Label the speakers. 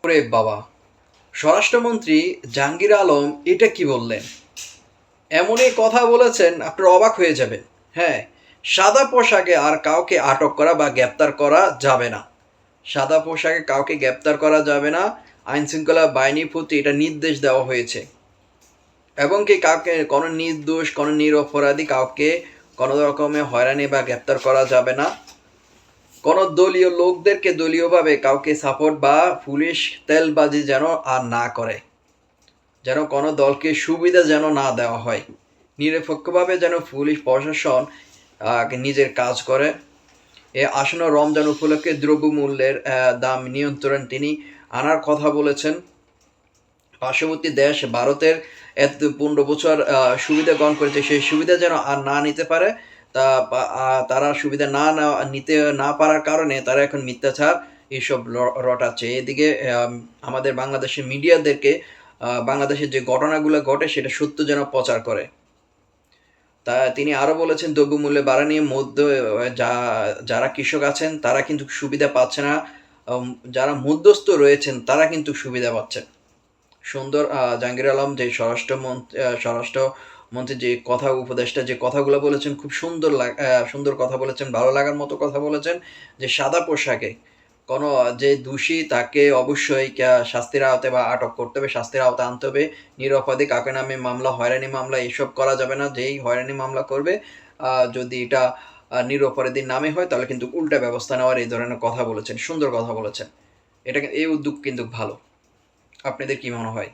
Speaker 1: ওরে বাবা! স্বরাষ্ট্রমন্ত্রী জাহাঙ্গীর আলম এটা কি বললেন? এমনই কথা বলেছেন আপনারা অবাক হয়ে যাবেন। হ্যাঁ, সাদা পোশাকে আর কাউকে আটক করা বা গ্রেপ্তার করা যাবে না। সাদা পোশাকে কাউকে গ্রেপ্তার করা যাবে না। আইনশৃঙ্খলা বাহিনীর প্রতি এটা নির্দেশ দেওয়া হয়েছে। এবং কি কাউকে কোনো নির্দোষ, কোনো নিরপরাধী কাউকে কোনো রকমে হয়রানি বা গ্রেপ্তার করা যাবে না। কোনো দলীয় লোকদেরকে দলীয়ভাবে কাউকে সাপোর্ট বা পুলিশ তেলবাজি যেন আর না করে। যেন কোনো দলকে সুবিধা যেন না দেওয়া হয়। নিরপেক্ষভাবে যেন পুলিশ প্রশাসন নিজের কাজ করে। এ আসন্ন রমজান উপলক্ষে দ্রব্যমূল্যের দাম নিয়ন্ত্রণ তিনি আনার কথা বলেছেন। পার্শ্ববর্তী দেশ ভারতের 15 বছর সুবিধা গ্রহণ করেছে, সেই সুবিধা যেন আর না নিতে পারে। তারা সুবিধা নিতে না পারার কারণে তারা এখন মিথ্যাচার এইসব রটাচ্ছে। এদিকে আমাদের বাংলাদেশের মিডিয়াদেরকে বাংলাদেশের যে ঘটনাগুলো ঘটে সেটা সত্য যেন প্রচার করে। তিনি আরও বলেছেন দ্রব্যমূল্য বাড়া নিয়ে যারা কৃষক আছেন তারা কিন্তু সুবিধা পাচ্ছে না। যারা মধ্যস্থ রয়েছেন তারা কিন্তু সুবিধা পাচ্ছেন। সুন্দর জাহাঙ্গীর আলম যে স্বরাষ্ট্রমন্ত্রী যে উপদেষ্টা যে কথাগুলো বলেছেন খুব সুন্দর কথা বলেছেন, ভালো লাগার মতো কথা বলেছেন। যে সাদা পোশাকে কোনো যে দোষী তাকে অবশ্যই শাস্তির আওতায় বা আটক করতে হবে, শাস্তির আওতায় আনতে হবে। নিরপরাধী কাউকে নামে মামলা, হয়রানি মামলা এসব করা যাবে না। যেই হয়রানি মামলা করবে যদি এটা নিরপরাধীর নামে হয় তাহলে কিন্তু উল্টা ব্যবস্থা নেওয়ার এই ধরনের কথা বলেছেন। সুন্দর কথা বলেছেন। এই উদ্যোগ কিন্তু ভালো। আপনাদের কি মনে হয়?